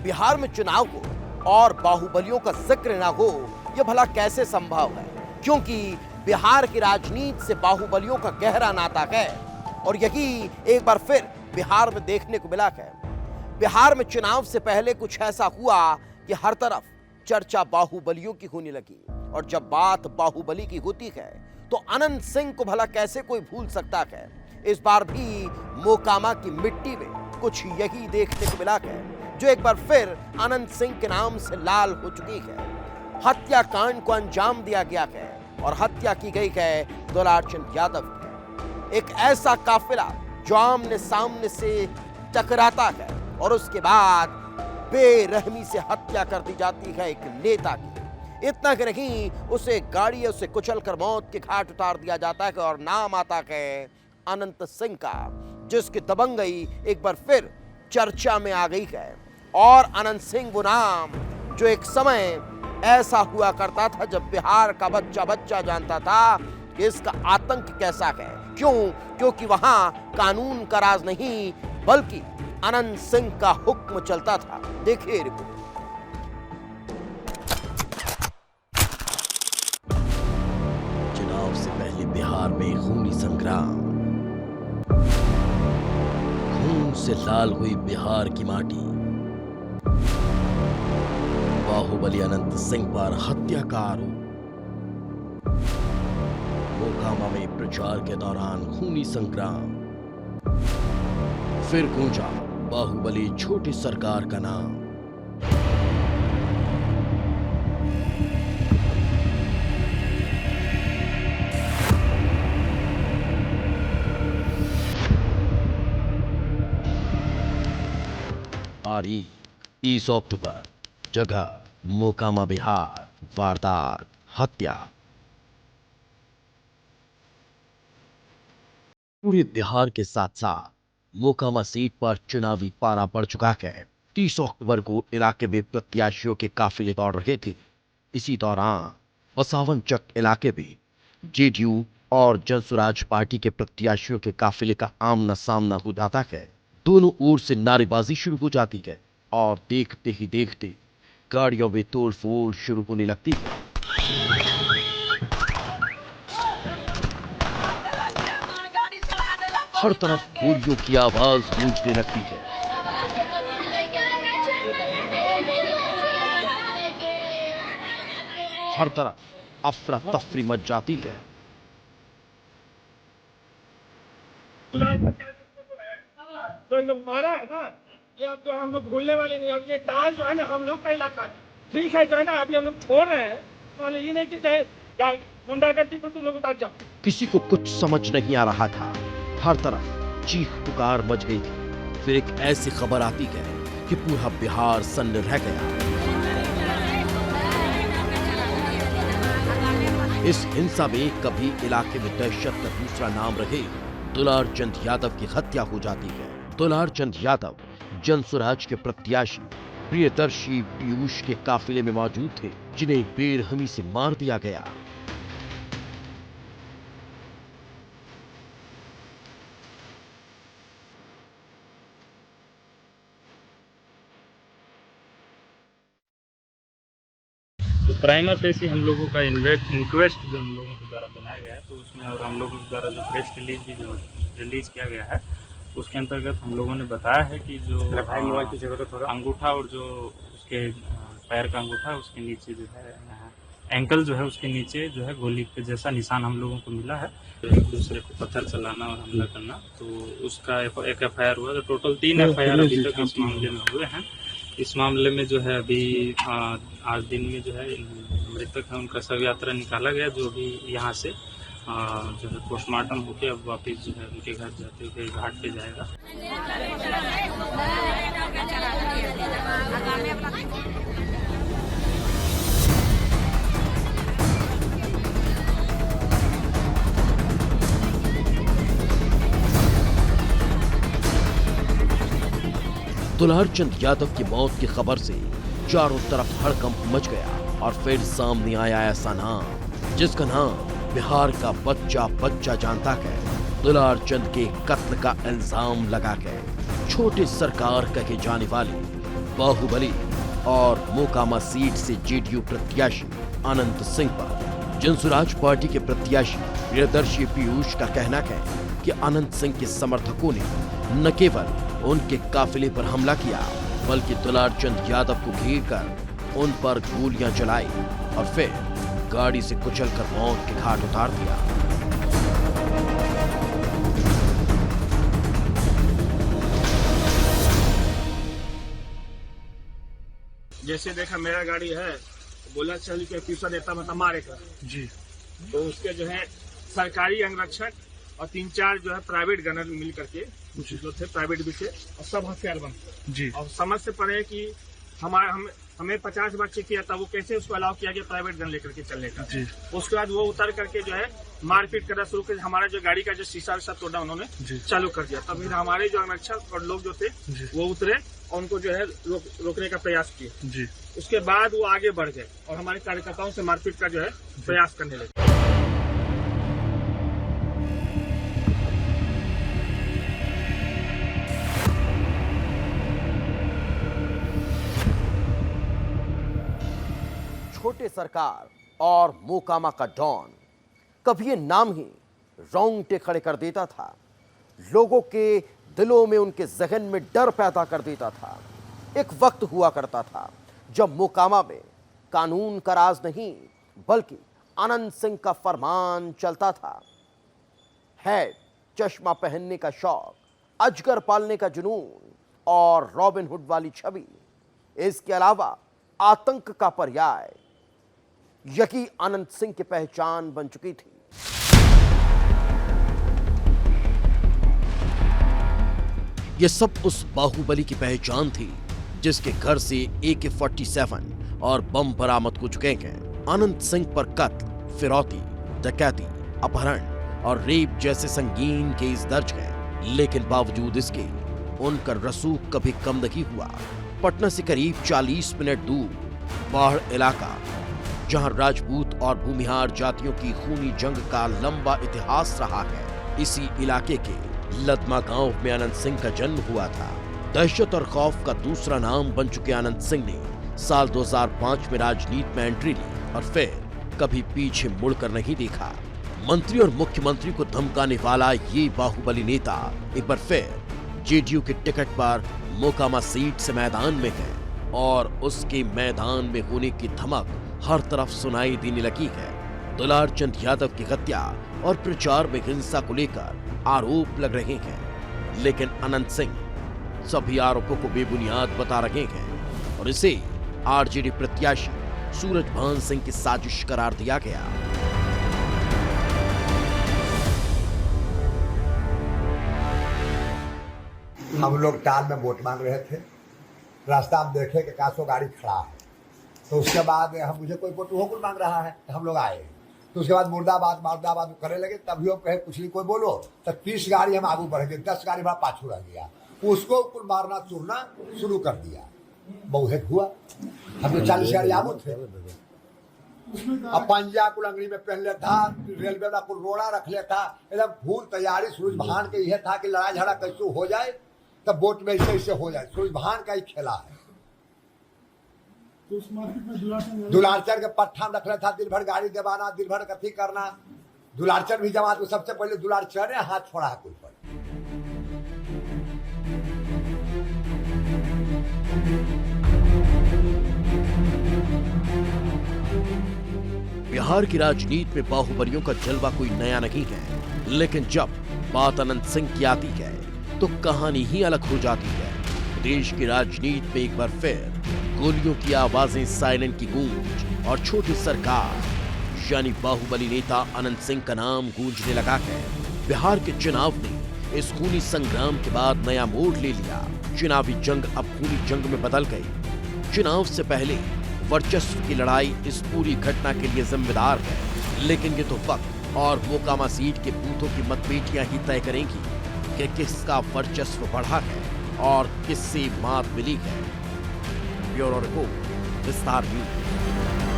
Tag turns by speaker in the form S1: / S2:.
S1: बिहार में चुनाव हो और बाहुबलियों का जिक्र ना हो, यह भला कैसे संभव है? क्योंकि बिहार की राजनीति से बाहुबलियों का गहरा नाता है और यही एक बार फिर बिहार में देखने को मिला है। बिहार में चुनाव से पहले कुछ ऐसा हुआ कि हर तरफ चर्चा बाहुबलियों की होने लगी और जब बात बाहुबली की होती है तो अनंत सिंह को भला कैसे कोई भूल सकता है। इस बार भी मोकामा की मिट्टी में कुछ यही देखने को मिला है, जो एक बार फिर अनंत सिंह के नाम से लाल हो चुकी है। हत्याकांड को अंजाम दिया गया है और हत्या की गई है दुलारचंद यादव की। एक ऐसा काफिला जो आमने सामने से टकराता है और उसके बाद बेरहमी से हत्या कर दी जाती है एक नेता की। इतना कि नहीं, उसे गाड़ियों से कुचलकर मौत के घाट उतार दिया जाता है और नाम आता है अनंत सिंह का, जिसकी दबंगई एक बार फिर चर्चा में आ गई है। और अनंत सिंह वो नाम जो एक समय ऐसा हुआ करता था जब बिहार का बच्चा बच्चा जानता था कि इसका आतंक कैसा है। क्यों? क्योंकि वहां कानून का राज नहीं बल्कि अनंत सिंह का हुक्म चलता था। देखिए रिपोर्ट।
S2: चुनाव से पहले बिहार में खूनी संग्राम, खून से लाल हुई बिहार की माटी। बाहुबली अनंत सिंह पर हत्या का आरोप। मोकामा में प्रचार के दौरान खूनी संग्राम। फिर गूंजा बाहुबली छोटी सरकार का नाम। तारीख 30 अक्टूबर, जगह मोकामा बिहार, वारदात हत्या। पूरे बिहार के साथ साथ मोकामा सीट पर चुनावी पारा पड़ चुका है। 30 अक्टूबर को इलाके में प्रत्याशियों के काफिले दौड़ रहे थे। इसी दौरान बसावन चक इलाके में जेडीयू और जनसुराज पार्टी के प्रत्याशियों के काफिले का आमना सामना हो जाता है। दोनों ओर से नारेबाजी शुरू हो जाती है और देखते ही देखते गाड़ियों में तोड़फोड़ शुरू होने लगती है। हर तरफ गोलियों की आवाज गूंजने लगती है। हर तरफ अफरा तफरी मच जाती है।
S3: तो इन लोग मारा है ना, ये अब तो हम लोग भूलने वाले नहीं। अब ये टाल जो है ना हम लोग का इलाका है, ठीक है जो है ना, अभी हम लोग छोड़ रहे हैं तो ये नहीं कि चाहे गुंडागर्दी को तुम लोग उतार जाओ।
S2: किसी को कुछ समझ नहीं आ रहा था। हर तरफ चीख पुकार मच गई थी। फिर एक ऐसी खबर आती है कि पूरा बिहार सन्न रह गया। इस हिंसा में कभी इलाके में दहशत का दूसरा नाम रहे दुलारचंद यादव की हत्या हो जाती है। दुलारचंद यादव जनसुराज के प्रत्याशी प्रियदर्शी पीयूष के काफिले में मौजूद थे, जिन्हें बेरहमी से मार दिया गया।
S3: तो प्राइमर फेसी हम लोगों का इंक्वेस्ट जो हम लोगों के द्वारा बनाया गया है, तो उसमें और हम लोगों के द्वारा जो प्रेस रिलीज भी जो रिलीज किया गया है, उसके अंतर्गत हम लोगों ने बताया है कि जो अंगूठा और जो उसके पैर का अंगूठा है उसके नीचे जो है एंकल जो है उसके नीचे जो है गोली के जैसा निशान हम लोगों को मिला है। एक दूसरे को पत्थर चलाना और हमला करना, तो उसका एक FIR हुआ। तो टोटल 3 FIR अभी तक इस मामले में हुए हैं। इस मामले में जो है अभी आज दिन में जो है मृतक है उनका शव यात्रा निकाला गया, जो भी यहाँ से जो है पोस्टमार्टम होकर अब वापस जो है उनके घर जाते हुए घाट पे जाएगा।
S2: दुलारचंद यादव की मौत की खबर से चारों तरफ हड़कंप मच गया और फिर सामने आया ऐसा नाम जिसका नाम बिहार का बच्चा बच्चा जानता है। दुलारचंद के कत्ल का इल्जाम लगा है। छोटे सरकार कहे जाने वाले बाहुबली और मोकामा सीट से जेडीयू प्रत्याशी अनंत सिंह पर जनसुराज पार्टी के प्रत्याशी प्रियदर्शी पीयूष का कहना है कि अनंत सिंह के समर्थकों ने न केवल उनके काफिले पर हमला किया बल्कि दुलार चंद यादव को घेर कर उन पर गोलियां चलाई और फिर गाड़ी से कुचलकर मौत के घाट उतार दिया।
S4: जैसे देखा मेरा गाड़ी है, बोला चल के पीछा देता मतलब मारेगा जी, तो उसके जो है सरकारी अंगरक्षक और 3-4 जो है प्राइवेट गनर मिल करके जो थे प्राइवेट भी थे और सब हथियार बंद जी। और समझ से पड़े कि हमें 50 बार चेक किया था, वो कैसे उसको अलाउ किया गया प्राइवेट गन लेकर के चलने का जी। उसके बाद वो उतर करके जो है मारपीट करना शुरू कर, हमारा जो गाड़ी का जो शीशा विशा तोड़ा उन्होंने चालू कर दिया। तब फिर हमारे जो अंगरक्षक और लोग जो थे वो उतरे और उनको जो है रोकने का प्रयास किए जी। उसके बाद वो आगे बढ़ गए और हमारे कार्यकर्ताओं से मारपीट का जो है प्रयास करने लगे।
S1: छोटे सरकार और मोकामा का डॉन, कभी ये नाम ही रोंगटे खड़े कर देता था, लोगों के दिलों में उनके जहन में डर पैदा कर देता था। एक वक्त हुआ करता था जब मोकामा में कानून का राज नहीं बल्कि अनंत सिंह का फरमान चलता था। हैट, चश्मा पहनने का शौक, अजगर पालने का जुनून और रॉबिन हुड वाली छवि, इसके अलावा आतंक का पर्याय, यही अनंत सिंह की पहचान बन चुकी थी।
S2: यह सब उस बाहुबली की पहचान थी जिसके घर से AK-47 और बम बरामद हो चुके हैं। अनंत सिंह पर कत्ल, फिरौती, डकैती, अपहरण और रेप जैसे संगीन केस दर्ज हैं, लेकिन बावजूद इसके उनका रसूख कभी कम नहीं हुआ। पटना से करीब 40 मिनट दूर बाढ़ इलाका, जहां राजपूत और भूमिहार जातियों की खूनी जंग का लंबा इतिहास रहा है, इसी इलाके के लदमा गांव में अनंत सिंह का जन्म हुआ था। दहशत और खौफ का दूसरा नाम बन चुके अनंत सिंह ने साल 2005 में राजनीति में एंट्री ली और फिर कभी पीछे मुड़कर नहीं देखा। मंत्री और मुख्यमंत्री को धमकाने वाला ये बाहुबली नेता एक बार फिर जेडीयू के टिकट पर मोकामा सीट से मैदान में है और उसके मैदान में होने की धमक हर तरफ सुनाई देने लगी है। दुलार चंद यादव की हत्या और प्रचार में हिंसा को लेकर आरोप लग रहे हैं, लेकिन अनंत सिंह सभी आरोपों को बेबुनियाद बता रहे हैं और इसे आरजेडी प्रत्याशी सूरजभान सिंह की साजिश करार दिया गया।
S5: हम लोग टाल में वोट मांग रहे थे, रास्ता में देखे कि कासो गाड़ी खड़ा है, तो उसके बाद हम मुझे कोई वोट वो मांग रहा है, तो हम लोग आए, तो उसके बाद मुर्दाबाद करने लगे। तभी वो कहे कुछ नहीं कोई बोलो, तो 30 गाड़ी हम आगू बढ़ गए, 10 गाड़ी हमारा पाछू रह गया, उसको कुल मारना चूरना शुरू कर दिया। बहुत हुआ, हम तो 40 गाड़ी आगू थे, अब पंजा कुल अंगड़ी में पहन ले था, रेलवे में कुल रोड़ा रख ले था, एकदम फूल तैयारी। सूरजभान के यह था कि लड़ाई झगड़ा कैसे हो जाए तब वोट में ऐसे हो जाए, सूरजभान का ही खेला है।
S6: तो उस मार्केट में
S5: दुलारचंद के पट्टा में रखना था, दिन भर गाड़ी देवाना, दिन भर कथी करना। दुलारचंद भी जमात को सबसे पहले दुलारचंद ने हाथ छोड़ा है कुल पर।
S2: बिहार की राजनीति में बाहुबलियों का जलवा कोई नया नहीं है, लेकिन जब बात अनंत सिंह की आती है तो कहानी ही अलग हो जाती है। देश की राजनीति में एक बार फिर गोलियों की आवाजें, सायरन की गूंज और छोटी सरकार यानी बाहुबली नेता अनंत सिंह का नाम गूंजने लगा है। बिहार के चुनाव ने इस खूनी संग्राम के बाद नया मोड़ ले लिया। चुनावी जंग अब खूनी जंग में बदल गई। चुनाव से पहले वर्चस्व की लड़ाई इस पूरी घटना के लिए जिम्मेदार है, लेकिन ये तो वक्त और मोकामा सीट के बूथों की मतपेटियां ही तय करेंगी कि किसका वर्चस्व बढ़ा है और किससे मात मिली है। ब्यूरो रिपोर्ट, विस्तार न्यूज।